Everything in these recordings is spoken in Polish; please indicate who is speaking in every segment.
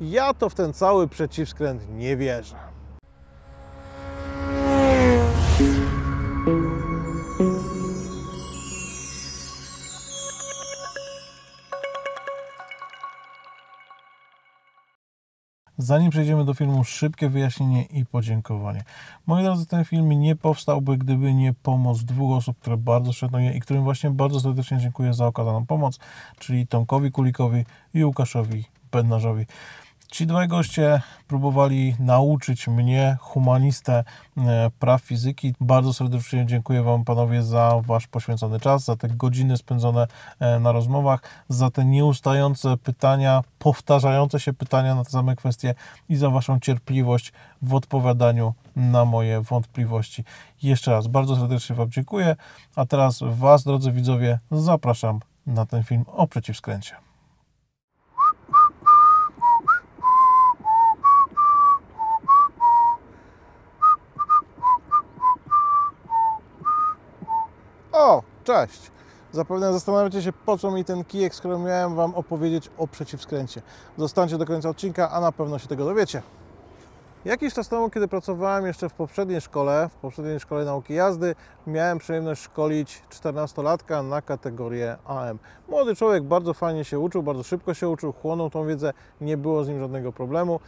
Speaker 1: ja to w ten cały przeciwskręt nie wierzę. Zanim przejdziemy do filmu, szybkie wyjaśnienie i podziękowanie. Moi drodzy, ten film nie powstałby, gdyby nie pomoc dwóch osób, które bardzo szanuję i którym właśnie bardzo serdecznie dziękuję za okazaną pomoc, czyli Tomkowi Kulikowi i Łukaszowi Bednarzowi. Ci dwaj goście próbowali nauczyć mnie, humanistę, praw fizyki. Bardzo serdecznie dziękuję Wam, panowie, za Wasz poświęcony czas, za te godziny spędzone na rozmowach, za te nieustające pytania, powtarzające się pytania na te same kwestie i za Waszą cierpliwość w odpowiadaniu na moje wątpliwości. Jeszcze raz bardzo serdecznie Wam dziękuję, a teraz Was, drodzy widzowie, zapraszam na ten film o przeciwskręcie. O, cześć! Zapewne zastanawiacie się, po co mi ten kijek, skoro miałem Wam opowiedzieć o przeciwskręcie. Zostańcie do końca odcinka, a na pewno się tego dowiecie. Jakiś czas temu, kiedy pracowałem jeszcze w poprzedniej szkole nauki jazdy, miałem przyjemność szkolić 14-latka na kategorię AM. Młody człowiek bardzo fajnie się uczył, bardzo szybko się uczył, chłonął tą wiedzę, nie było z nim żadnego problemu.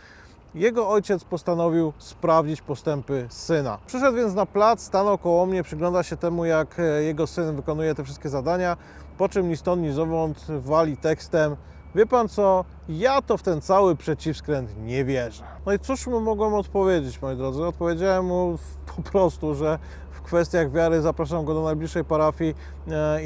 Speaker 1: Jego ojciec postanowił sprawdzić postępy syna. Przyszedł więc na plac, stanął koło mnie, przygląda się temu, jak jego syn wykonuje te wszystkie zadania, po czym ni stąd, ni zowąd wali tekstem: wie pan co, ja to w ten cały przeciwskręt nie wierzę. No i cóż mu mogłem odpowiedzieć, moi drodzy? Odpowiedziałem mu po prostu, że w kwestiach wiary zapraszam go do najbliższej parafii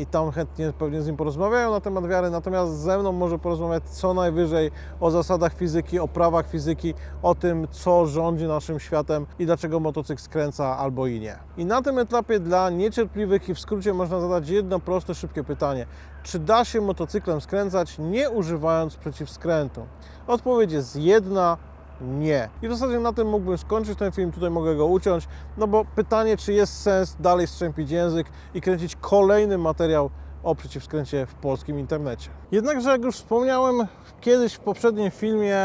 Speaker 1: i tam chętnie pewnie z nim porozmawiają na temat wiary, natomiast ze mną może porozmawiać co najwyżej o zasadach fizyki, o prawach fizyki, o tym, co rządzi naszym światem i dlaczego motocykl skręca albo i nie. I na tym etapie dla niecierpliwych i w skrócie można zadać jedno proste, szybkie pytanie: czy da się motocyklem skręcać, nie używając przeciwskrętu? Odpowiedź jest jedna: nie. I w zasadzie na tym mógłbym skończyć ten film, tutaj mogę go uciąć, no bo pytanie, czy jest sens dalej strzępić język i kręcić kolejny materiał o przeciwskręcie w polskim internecie. Jednakże, jak już wspomniałem kiedyś w poprzednim filmie,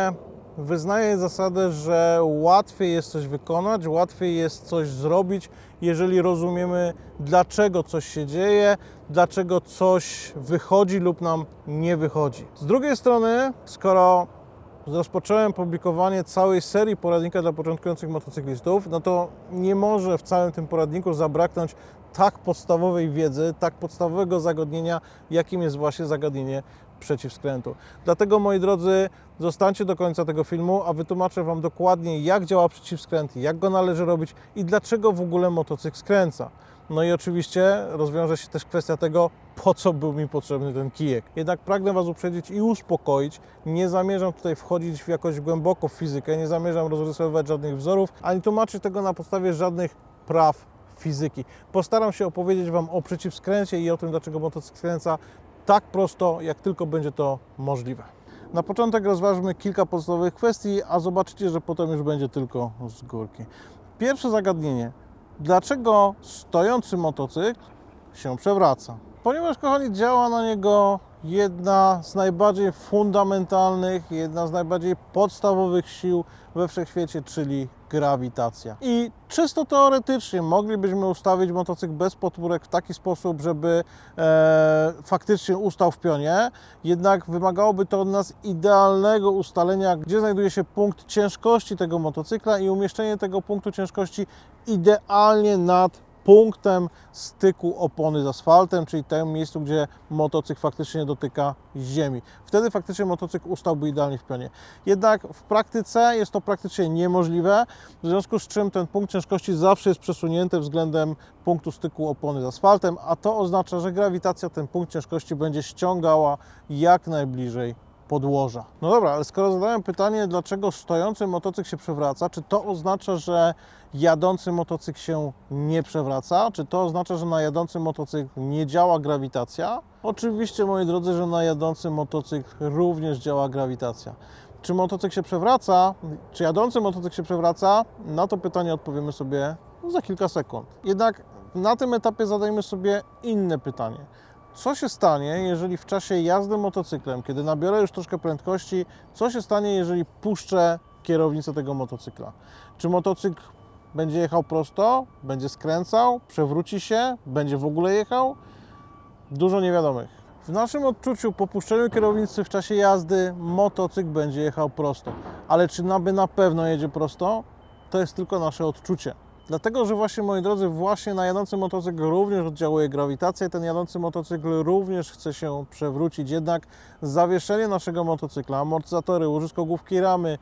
Speaker 1: wyznaję zasadę, że łatwiej jest coś wykonać, łatwiej jest coś zrobić, jeżeli rozumiemy, dlaczego coś się dzieje, dlaczego coś wychodzi lub nam nie wychodzi. Z drugiej strony, skoro rozpocząłem publikowanie całej serii poradnika dla początkujących motocyklistów, no to nie może w całym tym poradniku zabraknąć tak podstawowej wiedzy, tak podstawowego zagadnienia, jakim jest właśnie zagadnienie przeciwskrętu. Dlatego, moi drodzy, zostańcie do końca tego filmu, a wytłumaczę Wam dokładnie, jak działa przeciwskręt, jak go należy robić i dlaczego w ogóle motocykl skręca. No i oczywiście rozwiąże się też kwestia tego, po co był mi potrzebny ten kijek. Jednak pragnę Was uprzedzić i uspokoić. Nie zamierzam tutaj wchodzić jakoś głęboko w fizykę, nie zamierzam rozrysowywać żadnych wzorów, ani tłumaczyć tego na podstawie żadnych praw fizyki. Postaram się opowiedzieć Wam o przeciwskręcie i o tym, dlaczego motocykl skręca tak prosto, jak tylko będzie to możliwe. Na początek rozważmy kilka podstawowych kwestii, a zobaczycie, że potem już będzie tylko z górki. Pierwsze zagadnienie. Dlaczego stojący motocykl się przewraca? Ponieważ, kochani, działa na niego jedna z najbardziej fundamentalnych, jedna z najbardziej podstawowych sił we wszechświecie, czyli grawitacja. I czysto teoretycznie moglibyśmy ustawić motocykl bez podpórek w taki sposób, żeby faktycznie ustał w pionie, jednak wymagałoby to od nas idealnego ustalenia, gdzie znajduje się punkt ciężkości tego motocykla i umieszczenie tego punktu ciężkości idealnie nad punktem styku opony z asfaltem, czyli tym miejscu, gdzie motocykl faktycznie dotyka ziemi. Wtedy faktycznie motocykl ustałby idealnie w pionie. Jednak w praktyce jest to praktycznie niemożliwe, w związku z czym ten punkt ciężkości zawsze jest przesunięty względem punktu styku opony z asfaltem, a to oznacza, że grawitacja ten punkt ciężkości będzie ściągała jak najbliżej podłoża. No dobra, ale skoro zadałem pytanie, dlaczego stojący motocykl się przewraca, czy to oznacza, że jadący motocykl się nie przewraca? Czy to oznacza, że na jadącym motocykl nie działa grawitacja? Oczywiście, moi drodzy, że na jadącym motocykl również działa grawitacja. Czy motocykl się przewraca? Czy jadący motocykl się przewraca? Na to pytanie odpowiemy sobie za kilka sekund. Jednak na tym etapie zadajmy sobie inne pytanie. co się stanie, jeżeli w czasie jazdy motocyklem, kiedy nabiorę już troszkę prędkości, co się stanie, jeżeli puszczę kierownicę tego motocykla? Czy motocykl będzie jechał prosto, będzie skręcał, przewróci się, będzie w ogóle jechał? Dużo niewiadomych. W naszym odczuciu po puszczeniu kierownicy w czasie jazdy motocykl będzie jechał prosto. Ale czy na pewno jedzie prosto? To jest tylko nasze odczucie. Dlatego, że właśnie, moi drodzy, właśnie na jadący motocykl również oddziałuje grawitacja i ten jadący motocykl również chce się przewrócić. Jednak zawieszenie naszego motocykla, amortyzatory, łożysko główki ramy,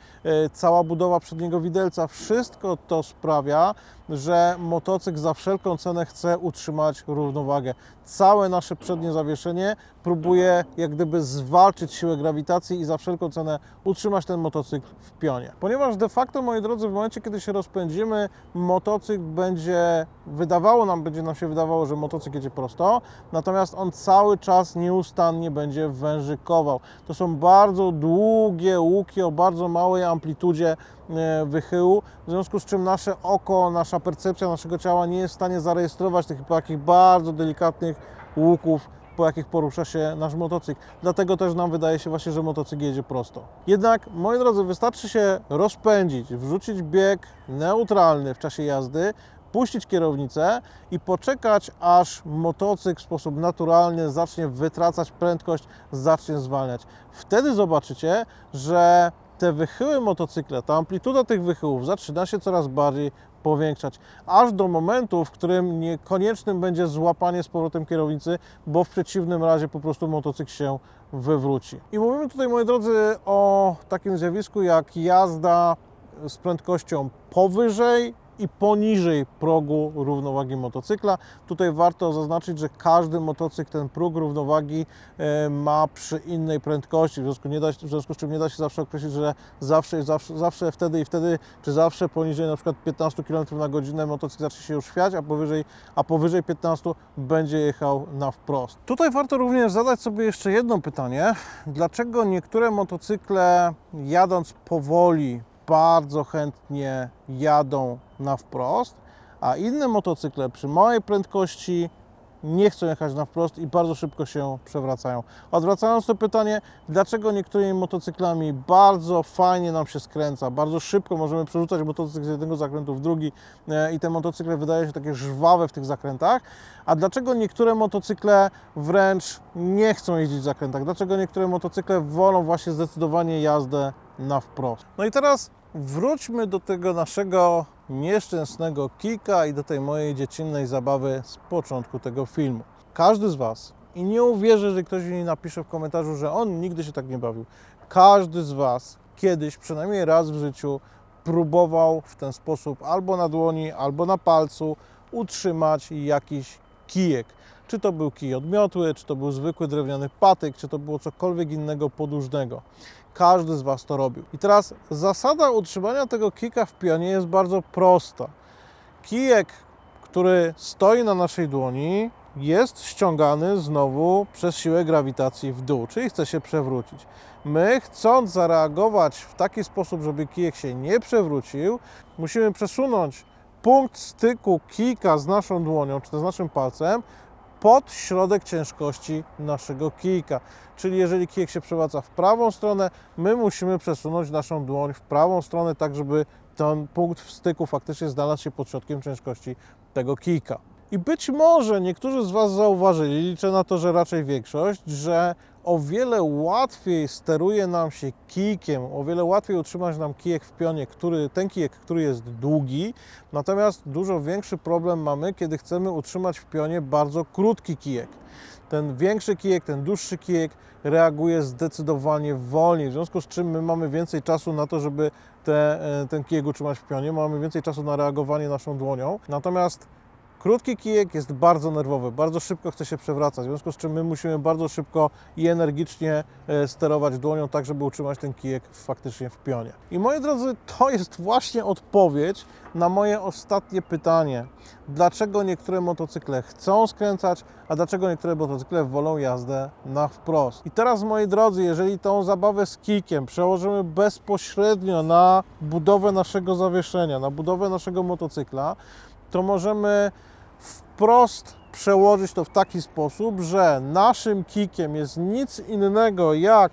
Speaker 1: cała budowa przedniego widelca, wszystko to sprawia, że motocykl za wszelką cenę chce utrzymać równowagę. Całe nasze przednie zawieszenie próbuje jak gdyby zwalczyć siłę grawitacji i za wszelką cenę utrzymać ten motocykl w pionie. Ponieważ de facto, moi drodzy, w momencie, kiedy się rozpędzimy, motocykl będzie nam się wydawało, że motocykl jedzie prosto, natomiast on cały czas nieustannie będzie wężykował. To są bardzo długie łuki o bardzo małej amplitudzie wychyłu, w związku z czym nasze oko, nasza percepcja naszego ciała nie jest w stanie zarejestrować tych takich bardzo delikatnych łuków, po jakich porusza się nasz motocykl. Dlatego też nam wydaje się właśnie, że motocykl jedzie prosto. Jednak, moi drodzy, wystarczy się rozpędzić, wrzucić bieg neutralny w czasie jazdy, puścić kierownicę i poczekać, aż motocykl w sposób naturalny zacznie wytracać prędkość, zacznie zwalniać. Wtedy zobaczycie, że te wychyły motocykla, ta amplituda tych wychyłów zaczyna się coraz bardziej powiększać, aż do momentu, w którym niekoniecznym będzie złapanie z powrotem kierownicy, bo w przeciwnym razie po prostu motocykl się wywróci. I mówimy tutaj, moi drodzy, o takim zjawisku jak jazda z prędkością powyżej i poniżej progu równowagi motocykla. Tutaj warto zaznaczyć, że każdy motocykl ten próg równowagi ma przy innej prędkości, w związku z czym nie da się zawsze określić, że zawsze wtedy i wtedy, czy zawsze poniżej na przykład 15 km na godzinę motocykl zacznie się już chwiać, a powyżej 15 będzie jechał na wprost. Tutaj warto również zadać sobie jeszcze jedno pytanie. Dlaczego niektóre motocykle, jadąc powoli, bardzo chętnie jadą na wprost, a inne motocykle przy małej prędkości nie chcą jechać na wprost i bardzo szybko się przewracają. Odwracając to pytanie, dlaczego niektórymi motocyklami bardzo fajnie nam się skręca, bardzo szybko możemy przerzucać motocykl z jednego zakrętu w drugi i te motocykle wydają się takie żwawe w tych zakrętach, a dlaczego niektóre motocykle wręcz nie chcą jeździć w zakrętach, dlaczego niektóre motocykle wolą właśnie zdecydowanie jazdę na wprost. No i teraz wróćmy do tego naszego nieszczęsnego kijka i do tej mojej dziecinnej zabawy z początku tego filmu. Każdy z Was, i nie uwierzy, że ktoś mi napisze w komentarzu, że on nigdy się tak nie bawił, każdy z Was kiedyś, przynajmniej raz w życiu, próbował w ten sposób albo na dłoni, albo na palcu utrzymać jakiś kijek. Czy to był kij odmiotły, czy to był zwykły drewniany patyk, czy to było cokolwiek innego podłużnego. Każdy z Was to robił. I teraz zasada utrzymania tego kijka w pionie jest bardzo prosta. Kijek, który stoi na naszej dłoni, jest ściągany znowu przez siłę grawitacji w dół, czyli chce się przewrócić. My, chcąc zareagować w taki sposób, żeby kijek się nie przewrócił, musimy przesunąć punkt styku kijka z naszą dłonią, czy z naszym palcem, pod środek ciężkości naszego kijka. Czyli jeżeli kijek się przewraca w prawą stronę, my musimy przesunąć naszą dłoń w prawą stronę, tak żeby ten punkt w styku faktycznie znalazł się pod środkiem ciężkości tego kijka. I być może niektórzy z Was zauważyli, liczę na to, że raczej większość, że o wiele łatwiej steruje nam się kijkiem, o wiele łatwiej utrzymać nam kijek w pionie, ten kijek, który jest długi, natomiast dużo większy problem mamy, kiedy chcemy utrzymać w pionie bardzo krótki kijek. Ten większy kijek, ten dłuższy kijek reaguje zdecydowanie wolniej, w związku z czym my mamy więcej czasu na to, żeby ten kijek utrzymać w pionie, mamy więcej czasu na reagowanie naszą dłonią, natomiast krótki kijek jest bardzo nerwowy, bardzo szybko chce się przewracać, w związku z czym my musimy bardzo szybko i energicznie sterować dłonią, tak żeby utrzymać ten kijek faktycznie w pionie. I moi drodzy, to jest właśnie odpowiedź na moje ostatnie pytanie. Dlaczego niektóre motocykle chcą skręcać, a dlaczego niektóre motocykle wolą jazdę na wprost? I teraz, moi drodzy, jeżeli tą zabawę z kijkiem przełożymy bezpośrednio na budowę naszego zawieszenia, na budowę naszego motocykla, to możemy wprost przełożyć to w taki sposób, że naszym kikiem jest nic innego jak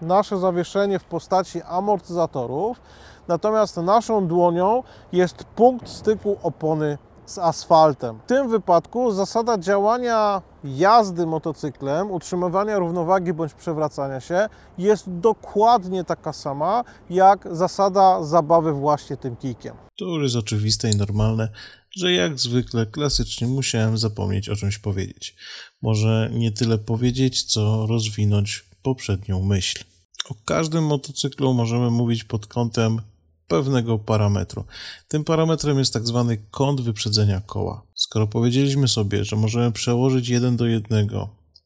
Speaker 1: nasze zawieszenie w postaci amortyzatorów, natomiast naszą dłonią jest punkt styku opony z asfaltem. W tym wypadku zasada działania jazdy motocyklem, utrzymywania równowagi bądź przewracania się jest dokładnie taka sama jak zasada zabawy właśnie tym kikiem.
Speaker 2: To już jest oczywiste i normalne, że jak zwykle klasycznie musiałem zapomnieć o czymś powiedzieć. Może nie tyle powiedzieć, co rozwinąć poprzednią myśl. O każdym motocyklu możemy mówić pod kątem pewnego parametru. Tym parametrem jest tak zwany kąt wyprzedzenia koła. Skoro powiedzieliśmy sobie, że możemy przełożyć 1 do 1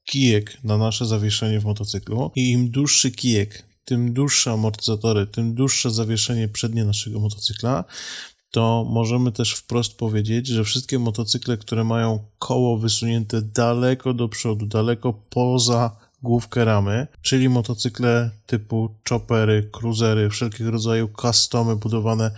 Speaker 2: kijek na nasze zawieszenie w motocyklu i im dłuższy kijek, tym dłuższe amortyzatory, tym dłuższe zawieszenie przednie naszego motocykla, to możemy też wprost powiedzieć, że wszystkie motocykle, które mają koło wysunięte daleko do przodu, daleko poza główkę ramy, czyli motocykle typu choppery, cruisery, wszelkiego rodzaju customy budowane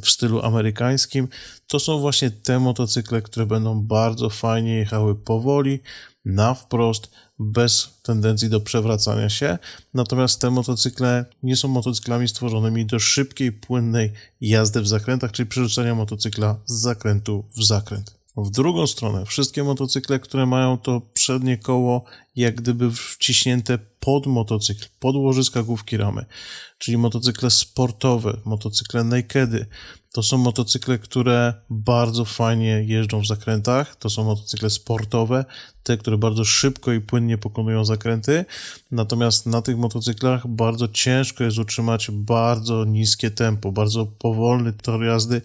Speaker 2: w stylu amerykańskim, to są właśnie te motocykle, które będą bardzo fajnie jechały powoli, na wprost, bez tendencji do przewracania się. Natomiast te motocykle nie są motocyklami stworzonymi do szybkiej, płynnej jazdy w zakrętach, czyli przerzucania motocykla z zakrętu w zakręt. W drugą stronę, wszystkie motocykle, które mają to przednie koło jak gdyby wciśnięte pod motocykl, pod łożyska główki ramy, czyli motocykle sportowe, motocykle nakedy, to są motocykle, które bardzo fajnie jeżdżą w zakrętach, to są motocykle sportowe, te, które bardzo szybko i płynnie pokonują zakręty, natomiast na tych motocyklach bardzo ciężko jest utrzymać bardzo niskie tempo, bardzo powolny tor jazdy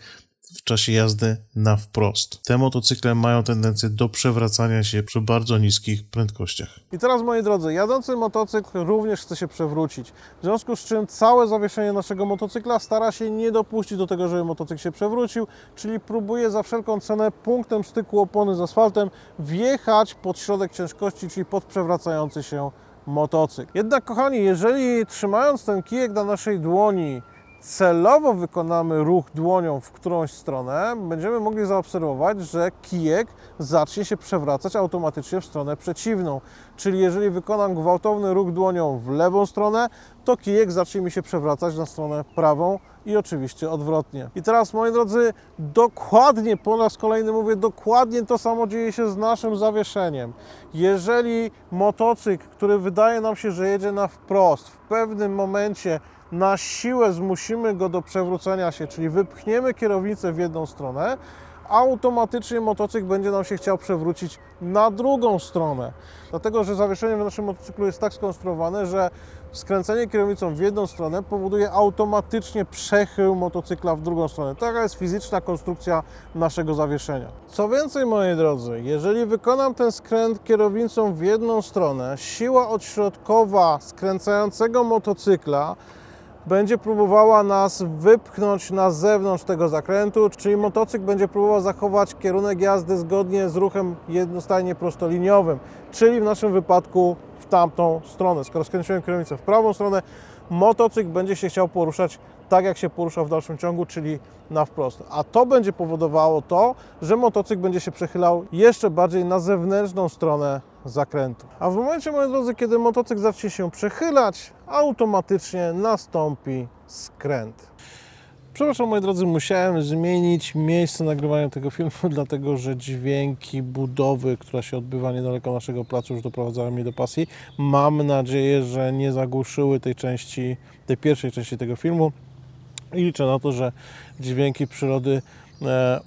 Speaker 2: w czasie jazdy na wprost. Te motocykle mają tendencję do przewracania się przy bardzo niskich prędkościach.
Speaker 1: I teraz, moi drodzy, jadący motocykl również chce się przewrócić. W związku z czym całe zawieszenie naszego motocykla stara się nie dopuścić do tego, żeby motocykl się przewrócił, czyli próbuje za wszelką cenę punktem styku opony z asfaltem wjechać pod środek ciężkości, czyli pod przewracający się motocykl. Jednak, kochani, jeżeli trzymając ten kijek na naszej dłoni celowo wykonamy ruch dłonią w którąś stronę, będziemy mogli zaobserwować, że kijek zacznie się przewracać automatycznie w stronę przeciwną. Czyli jeżeli wykonam gwałtowny ruch dłonią w lewą stronę, to kijek zacznie mi się przewracać na stronę prawą i oczywiście odwrotnie. I teraz, moi drodzy, dokładnie, po raz kolejny mówię, dokładnie to samo dzieje się z naszym zawieszeniem. Jeżeli motocykl, który wydaje nam się, że jedzie na wprost, w pewnym momencie na siłę zmusimy go do przewrócenia się, czyli wypchniemy kierownicę w jedną stronę, automatycznie motocykl będzie nam się chciał przewrócić na drugą stronę. Dlatego, że zawieszenie w naszym motocyklu jest tak skonstruowane, że skręcenie kierownicą w jedną stronę powoduje automatycznie przechył motocykla w drugą stronę. Taka jest fizyczna konstrukcja naszego zawieszenia. Co więcej, moi drodzy, jeżeli wykonam ten skręt kierownicą w jedną stronę, siła odśrodkowa skręcającego motocykla będzie próbowała nas wypchnąć na zewnątrz tego zakrętu, czyli motocykl będzie próbował zachować kierunek jazdy zgodnie z ruchem jednostajnie prostoliniowym, czyli w naszym wypadku w tamtą stronę. Skoro skręciłem kierownicę w prawą stronę, motocykl będzie się chciał poruszać tak, jak się porusza w dalszym ciągu, czyli na wprost. A to będzie powodowało to, że motocykl będzie się przechylał jeszcze bardziej na zewnętrzną stronę zakrętu. A w momencie, moi drodzy, kiedy motocykl zacznie się przechylać, automatycznie nastąpi skręt. Przepraszam, moi drodzy, musiałem zmienić miejsce nagrywania tego filmu, dlatego że dźwięki budowy, która się odbywa niedaleko naszego placu, już doprowadzały mnie do pasji. Mam nadzieję, że nie zagłuszyły tej pierwszej części tego filmu i liczę na to, że dźwięki przyrody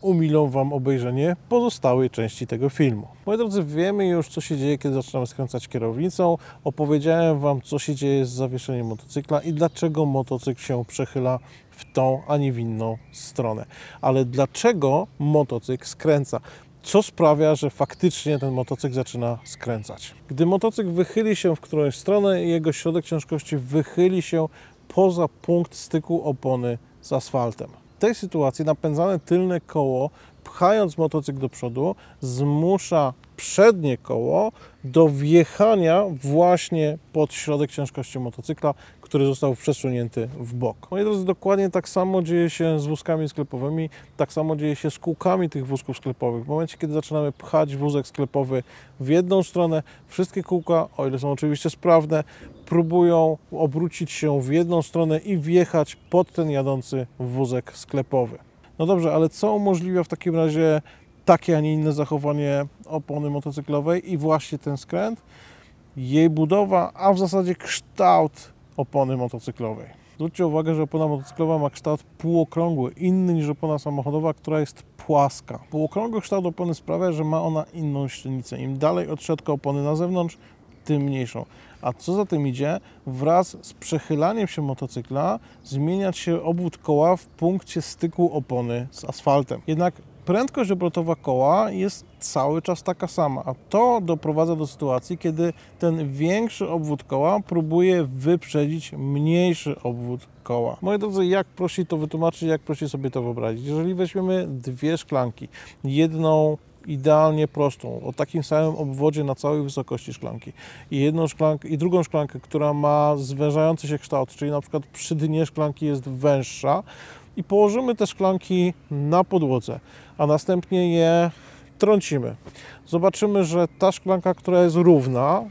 Speaker 1: umilą Wam obejrzenie pozostałej części tego filmu. Moi drodzy, wiemy już, co się dzieje, kiedy zaczynamy skręcać kierownicą. Opowiedziałem Wam, co się dzieje z zawieszeniem motocykla i dlaczego motocykl się przechyla w tą, a nie w inną stronę. Ale dlaczego motocykl skręca? Co sprawia, że faktycznie ten motocykl zaczyna skręcać? Gdy motocykl wychyli się w którąś stronę, jego środek ciężkości wychyli się poza punkt styku opony z asfaltem. W tej sytuacji napędzane tylne koło, pchając motocykl do przodu, zmusza przednie koło do wjechania właśnie pod środek ciężkości motocykla, który został przesunięty w bok. Moi drodzy, dokładnie tak samo dzieje się z wózkami sklepowymi, tak samo dzieje się z kółkami tych wózków sklepowych. W momencie, kiedy zaczynamy pchać wózek sklepowy w jedną stronę, wszystkie kółka, o ile są oczywiście sprawne, próbują obrócić się w jedną stronę i wjechać pod ten jadący wózek sklepowy. No dobrze, ale co umożliwia w takim razie takie, a nie inne zachowanie opony motocyklowej i właśnie ten skręt? Jej budowa, a w zasadzie kształt opony motocyklowej. Zwróćcie uwagę, że opona motocyklowa ma kształt półokrągły, inny niż opona samochodowa, która jest płaska. Półokrągły kształt opony sprawia, że ma ona inną średnicę. Im dalej od środka opony na zewnątrz, tym mniejszą. A co za tym idzie, wraz z przechylaniem się motocykla zmieniać się obwód koła w punkcie styku opony z asfaltem. Jednak prędkość obrotowa koła jest cały czas taka sama, a to doprowadza do sytuacji, kiedy ten większy obwód koła próbuje wyprzedzić mniejszy obwód koła. Moi drodzy, jak prościej to wytłumaczyć, jak prościej sobie to wyobrazić? Jeżeli weźmiemy dwie szklanki, jedną idealnie prostą, o takim samym obwodzie na całej wysokości szklanki i jedną szklankę i drugą szklankę, która ma zwężający się kształt, czyli na przykład przy dnie szklanki jest węższa, i położymy te szklanki na podłodze, a następnie je trącimy. Zobaczymy, że ta szklanka, która jest równa,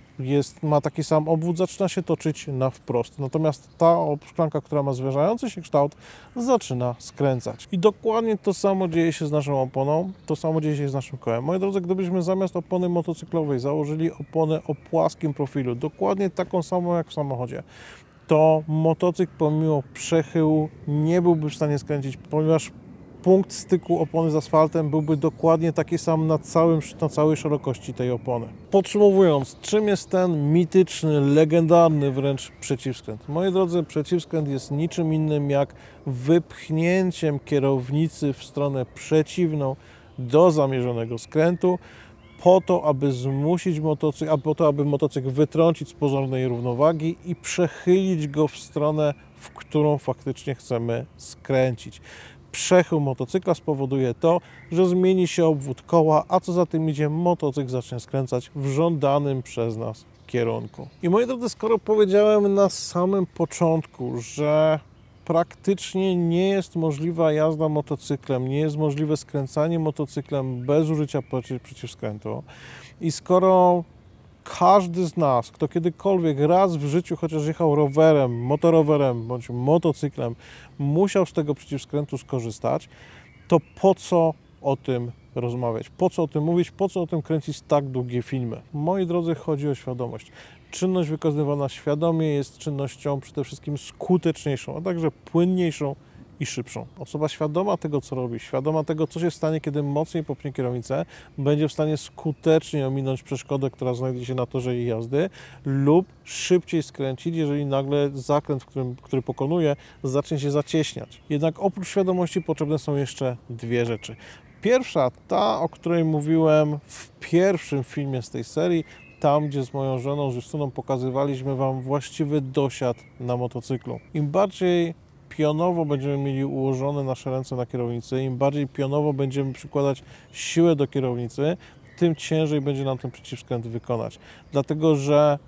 Speaker 1: ma taki sam obwód, zaczyna się toczyć na wprost. Natomiast ta szklanka, która ma zwężający się kształt, zaczyna skręcać. I dokładnie to samo dzieje się z naszą oponą, to samo dzieje się z naszym kołem. Moi drodzy, gdybyśmy zamiast opony motocyklowej założyli oponę o płaskim profilu, dokładnie taką samą jak w samochodzie, to motocykl pomimo przechyłu nie byłby w stanie skręcić, ponieważ punkt styku opony z asfaltem byłby dokładnie taki sam na całej szerokości tej opony. Podsumowując, czym jest ten mityczny, legendarny wręcz przeciwskręt? Moi drodzy, przeciwskręt jest niczym innym jak wypchnięciem kierownicy w stronę przeciwną do zamierzonego skrętu, po to, aby zmusić motocykl, aby motocykl wytrącić z pozornej równowagi i przechylić go w stronę, w którą faktycznie chcemy skręcić. Przechył motocykla spowoduje to, że zmieni się obwód koła, a co za tym idzie, motocykl zacznie skręcać w żądanym przez nas kierunku. I moi drodzy, skoro powiedziałem na samym początku, że praktycznie nie jest możliwa jazda motocyklem, nie jest możliwe skręcanie motocyklem bez użycia przeciwskrętu i skoro każdy z nas, kto kiedykolwiek raz w życiu chociaż jechał rowerem, motorowerem bądź motocyklem, musiał z tego przeciwskrętu skorzystać, to po co o tym rozmawiać? Po co o tym mówić? Po co o tym kręcić tak długie filmy? Moi drodzy, chodzi o świadomość. Czynność wykonywana świadomie jest czynnością przede wszystkim skuteczniejszą, a także płynniejszą i szybszą. Osoba świadoma tego, co robi, świadoma tego, co się stanie, kiedy mocniej popchnie kierownicę, będzie w stanie skutecznie ominąć przeszkodę, która znajduje się na torze jej jazdy, lub szybciej skręcić, jeżeli nagle zakręt, który pokonuje, zacznie się zacieśniać. Jednak oprócz świadomości potrzebne są jeszcze dwie rzeczy. Pierwsza, ta, o której mówiłem w pierwszym filmie z tej serii, tam, gdzie z moją żoną, z Justyną pokazywaliśmy Wam właściwy dosiad na motocyklu. Im bardziej pionowo będziemy mieli ułożone nasze ręce na kierownicy, im bardziej pionowo będziemy przykładać siłę do kierownicy, tym ciężej będzie nam ten przeciwskręt wykonać. Dlatego, że,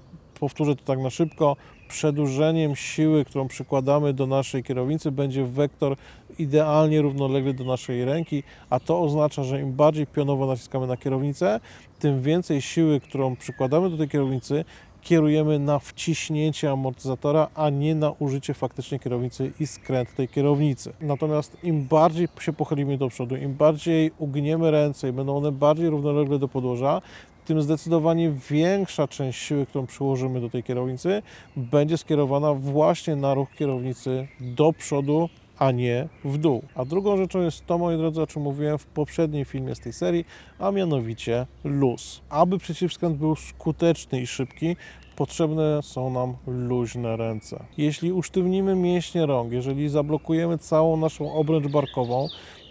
Speaker 1: powtórzę to tak na szybko, przedłużeniem siły, którą przykładamy do naszej kierownicy, będzie wektor idealnie równoległy do naszej ręki, a to oznacza, że im bardziej pionowo naciskamy na kierownicę, tym więcej siły, którą przykładamy do tej kierownicy, kierujemy na wciśnięcie amortyzatora, a nie na użycie faktycznie kierownicy i skręt tej kierownicy. Natomiast im bardziej się pochylimy do przodu, im bardziej ugniemy ręce i będą one bardziej równolegle do podłoża, tym zdecydowanie większa część siły, którą przyłożymy do tej kierownicy, będzie skierowana właśnie na ruch kierownicy do przodu, a nie w dół. A drugą rzeczą jest to, moi drodzy, o czym mówiłem w poprzednim filmie z tej serii, a mianowicie luz. Aby przeciwskręt był skuteczny i szybki, potrzebne są nam luźne ręce. Jeśli usztywnimy mięśnie rąk, jeżeli zablokujemy całą naszą obręcz barkową,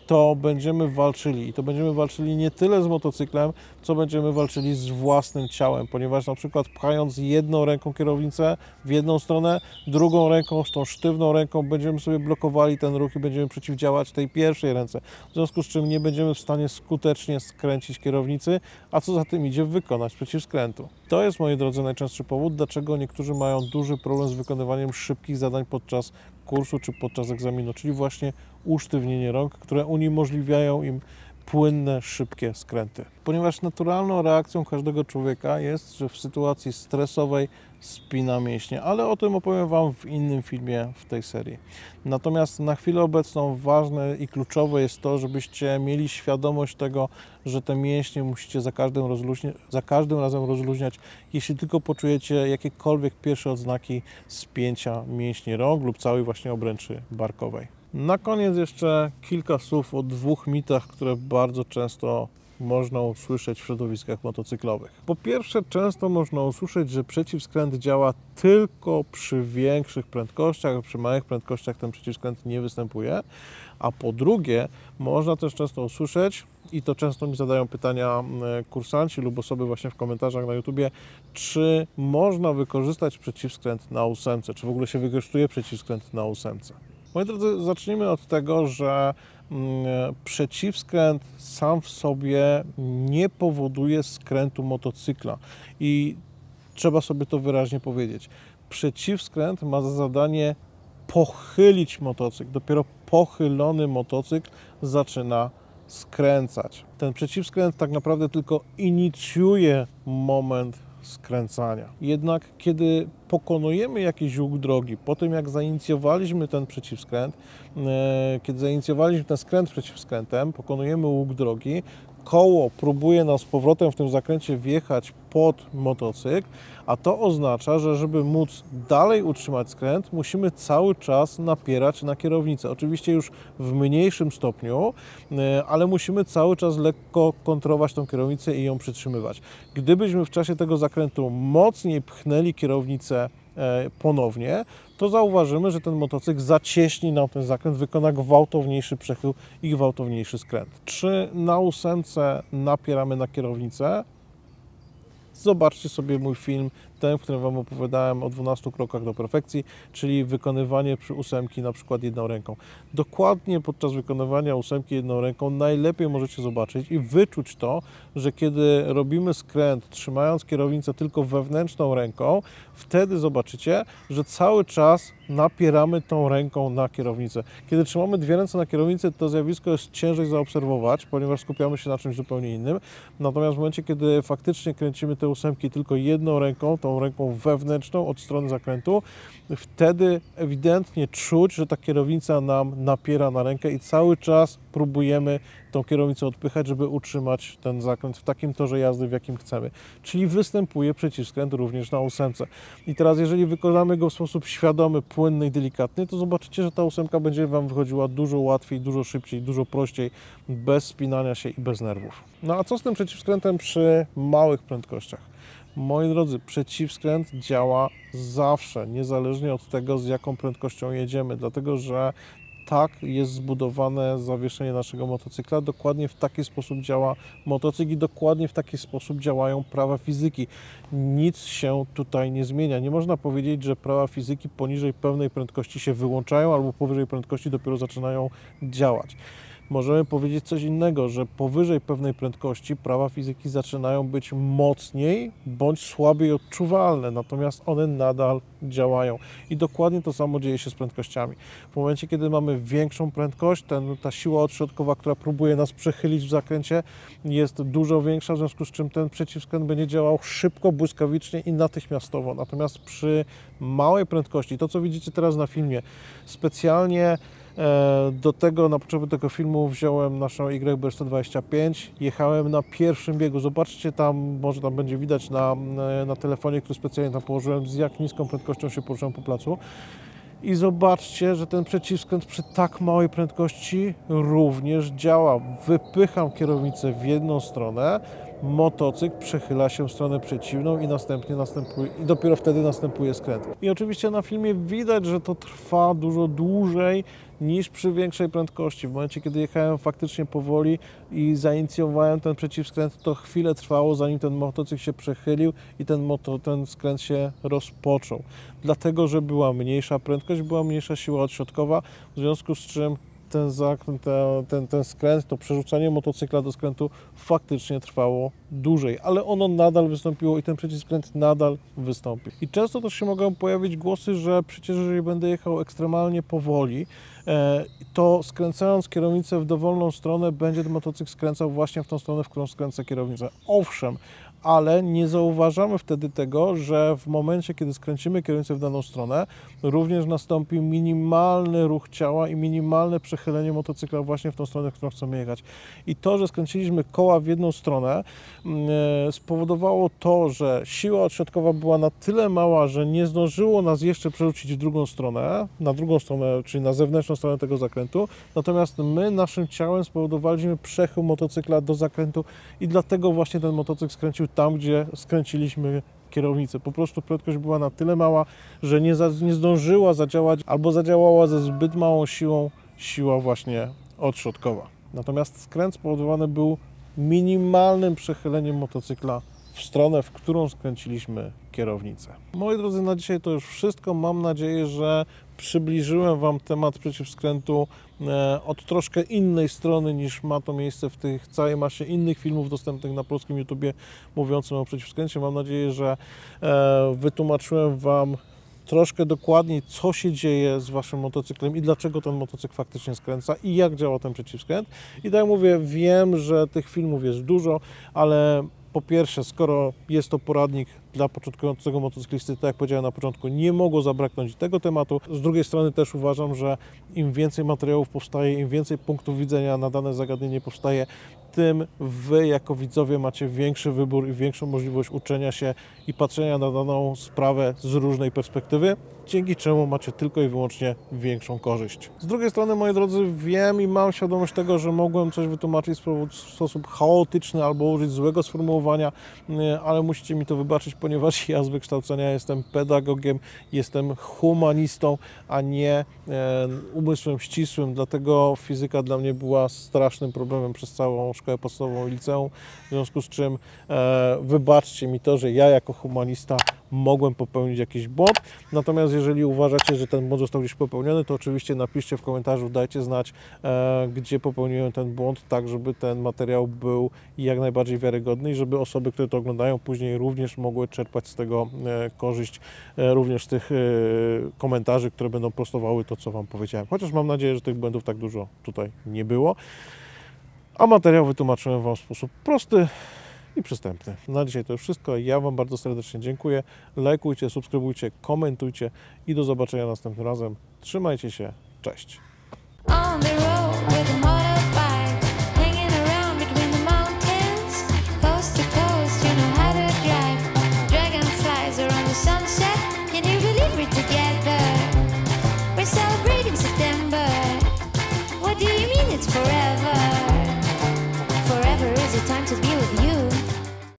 Speaker 1: to będziemy walczyli. I to będziemy walczyli nie tyle z motocyklem, co będziemy walczyli z własnym ciałem, ponieważ na przykład pchając jedną ręką kierownicę w jedną stronę, drugą ręką, z tą sztywną ręką będziemy sobie blokowali ten ruch i będziemy przeciwdziałać tej pierwszej ręce. W związku z czym nie będziemy w stanie skutecznie skręcić kierownicy, a co za tym idzie, wykonać przeciwskrętu. To jest, moi drodzy, najczęstszy powód, dlaczego niektórzy mają duży problem z wykonywaniem szybkich zadań podczas kursu czy podczas egzaminu, czyli właśnie usztywnienie rąk, które uniemożliwiają im płynne, szybkie skręty. Ponieważ naturalną reakcją każdego człowieka jest, że w sytuacji stresowej spina mięśnie, ale o tym opowiem Wam w innym filmie w tej serii. Natomiast na chwilę obecną ważne i kluczowe jest to, żebyście mieli świadomość tego, że te mięśnie musicie za każdym razem rozluźniać, jeśli tylko poczujecie jakiekolwiek pierwsze odznaki spięcia mięśni rąk lub całej właśnie obręczy barkowej. Na koniec jeszcze kilka słów o dwóch mitach, które bardzo często można usłyszeć w środowiskach motocyklowych. Po pierwsze, często można usłyszeć, że przeciwskręt działa tylko przy większych prędkościach, a przy małych prędkościach ten przeciwskręt nie występuje. A po drugie, można też często usłyszeć, i to często mi zadają pytania kursanci lub osoby właśnie w komentarzach na YouTubie, czy można wykorzystać przeciwskręt na ósemce, czy w ogóle się wykorzystuje przeciwskręt na ósemce. Moi drodzy, zacznijmy od tego, że przeciwskręt sam w sobie nie powoduje skrętu motocykla i trzeba sobie to wyraźnie powiedzieć. Przeciwskręt ma za zadanie pochylić motocykl. Dopiero pochylony motocykl zaczyna skręcać. Ten przeciwskręt tak naprawdę tylko inicjuje moment skręcania. Jednak kiedy pokonujemy jakiś łuk drogi, po tym jak zainicjowaliśmy ten przeciwskręt, kiedy zainicjowaliśmy ten skręt przeciwskrętem, pokonujemy łuk drogi, koło próbuje nas z powrotem w tym zakręcie wjechać pod motocykl, a to oznacza, że żeby móc dalej utrzymać skręt, musimy cały czas napierać na kierownicę. Oczywiście już w mniejszym stopniu, ale musimy cały czas lekko kontrolować tą kierownicę i ją przytrzymywać. Gdybyśmy w czasie tego zakrętu mocniej pchnęli kierownicę ponownie, to zauważymy, że ten motocykl zacieśni nam ten zakręt, wykona gwałtowniejszy przechył i gwałtowniejszy skręt. Czy na ósemce napieramy na kierownicę? Zobaczcie sobie mój film, ten, w którym Wam opowiadałem o 12 krokach do perfekcji, czyli wykonywanie przy ósemki na przykład jedną ręką. Dokładnie podczas wykonywania ósemki jedną ręką najlepiej możecie zobaczyć i wyczuć to, że kiedy robimy skręt trzymając kierownicę tylko wewnętrzną ręką, wtedy zobaczycie, że cały czas napieramy tą ręką na kierownicę. Kiedy trzymamy dwie ręce na kierownicy, to zjawisko jest ciężej zaobserwować, ponieważ skupiamy się na czymś zupełnie innym. Natomiast w momencie, kiedy faktycznie kręcimy te ósemki tylko jedną ręką, tą ręką wewnętrzną od strony zakrętu, wtedy ewidentnie czuć, że ta kierownica nam napiera na rękę i cały czas próbujemy tą kierownicę odpychać, żeby utrzymać ten zakręt w takim torze jazdy, w jakim chcemy. Czyli występuje przeciwskręt również na ósemce. I teraz, jeżeli wykonamy go w sposób świadomy, płynny i delikatny, to zobaczycie, że ta ósemka będzie Wam wychodziła dużo łatwiej, dużo szybciej, dużo prościej, bez spinania się i bez nerwów. No a co z tym przeciwskrętem przy małych prędkościach? Moi drodzy, przeciwskręt działa zawsze, niezależnie od tego, z jaką prędkością jedziemy, dlatego że tak jest zbudowane zawieszenie naszego motocykla, dokładnie w taki sposób działa motocykl i dokładnie w taki sposób działają prawa fizyki. Nic się tutaj nie zmienia. Nie można powiedzieć, że prawa fizyki poniżej pewnej prędkości się wyłączają albo powyżej prędkości dopiero zaczynają działać. Możemy powiedzieć coś innego, że powyżej pewnej prędkości prawa fizyki zaczynają być mocniej bądź słabiej odczuwalne, natomiast one nadal działają. I dokładnie to samo dzieje się z prędkościami. W momencie, kiedy mamy większą prędkość, ta siła odśrodkowa, która próbuje nas przechylić w zakręcie, jest dużo większa, w związku z czym ten przeciwskręt będzie działał szybko, błyskawicznie i natychmiastowo. Natomiast przy małej prędkości, to co widzicie teraz na filmie, specjalnie do tego, na potrzeby tego filmu wziąłem naszą YB125, jechałem na pierwszym biegu. Zobaczcie tam, może tam będzie widać na telefonie, który specjalnie tam położyłem, z jak niską prędkością się poruszam po placu. I zobaczcie, że ten przeciwskręt przy tak małej prędkości również działa. Wypycham kierownicę w jedną stronę, motocykl przechyla się w stronę przeciwną i dopiero wtedy następuje skręt. I oczywiście na filmie widać, że to trwa dużo dłużej niż przy większej prędkości. W momencie, kiedy jechałem faktycznie powoli i zainicjowałem ten przeciwskręt, to chwilę trwało, zanim ten motocykl się przechylił i ten skręt się rozpoczął. Dlatego, że była mniejsza prędkość, była mniejsza siła odśrodkowa, w związku z czym ten skręt, to przerzucanie motocykla do skrętu faktycznie trwało dłużej, ale ono nadal wystąpiło i ten przeciwskręt nadal wystąpił. I często też się mogą pojawić głosy, że przecież jeżeli będę jechał ekstremalnie powoli, to skręcając kierownicę w dowolną stronę, będzie ten motocykl skręcał właśnie w tą stronę, w którą skręca kierownicę. Owszem, ale nie zauważamy wtedy tego, że w momencie, kiedy skręcimy kierownicę w daną stronę, również nastąpi minimalny ruch ciała i minimalne przechylenie motocykla właśnie w tą stronę, w którą chcemy jechać. I to, że skręciliśmy koła w jedną stronę, spowodowało to, że siła odśrodkowa była na tyle mała, że nie zdążyło nas jeszcze przerzucić w drugą stronę, czyli na zewnętrzną stronę tego zakrętu, natomiast my naszym ciałem spowodowaliśmy przechył motocykla do zakrętu i dlatego właśnie ten motocykl skręcił tam, gdzie skręciliśmy kierownicę. Po prostu prędkość była na tyle mała, że nie zdążyła zadziałać albo zadziałała ze zbyt małą siła właśnie odśrodkowa. Natomiast skręt spowodowany był minimalnym przechyleniem motocykla w stronę, w którą skręciliśmy kierownicę. Moi drodzy, na dzisiaj to już wszystko. Mam nadzieję, że przybliżyłem Wam temat przeciwskrętu od troszkę innej strony niż ma to miejsce w tych całej masie innych filmów dostępnych na polskim YouTubie mówiącym o przeciwskręcie. Mam nadzieję, że wytłumaczyłem Wam troszkę dokładniej, co się dzieje z Waszym motocyklem i dlaczego ten motocykl faktycznie skręca i jak działa ten przeciwskręt. I tak jak mówię, wiem, że tych filmów jest dużo, ale po pierwsze, skoro jest to poradnik dla początkującego motocyklisty, tak jak powiedziałem na początku, nie mogło zabraknąć tego tematu. Z drugiej strony też uważam, że im więcej materiałów powstaje, im więcej punktów widzenia na dane zagadnienie powstaje, tym Wy jako widzowie macie większy wybór i większą możliwość uczenia się i patrzenia na daną sprawę z różnej perspektywy, dzięki czemu macie tylko i wyłącznie większą korzyść. Z drugiej strony, moi drodzy, wiem i mam świadomość tego, że mogłem coś wytłumaczyć w sposób chaotyczny albo użyć złego sformułowania, ale musicie mi to wybaczyć, ponieważ ja z wykształcenia jestem pedagogiem, jestem humanistą, a nie umysłem ścisłym, dlatego fizyka dla mnie była strasznym problemem przez całą szkołę podstawową i liceum, w związku z czym wybaczcie mi to, że ja jako humanista mogłem popełnić jakiś błąd, natomiast jeżeli uważacie, że ten błąd został gdzieś popełniony, to oczywiście napiszcie w komentarzu, dajcie znać, gdzie popełniłem ten błąd, tak żeby ten materiał był jak najbardziej wiarygodny i żeby osoby, które to oglądają później również mogły czerpać z tego korzyść, również z tych komentarzy, które będą prostowały to, co Wam powiedziałem. Chociaż mam nadzieję, że tych błędów tak dużo tutaj nie było, a materiał wytłumaczyłem Wam w sposób prosty i przystępny. Na dzisiaj to już wszystko. Ja Wam bardzo serdecznie dziękuję. Lajkujcie, subskrybujcie, komentujcie i do zobaczenia następnym razem. Trzymajcie się. Cześć.
Speaker 3: On the road with a motorbike, hanging around between the mountains, coast to coast, you know how to drive. Dragonflies are on the sunset, can you believe we're together?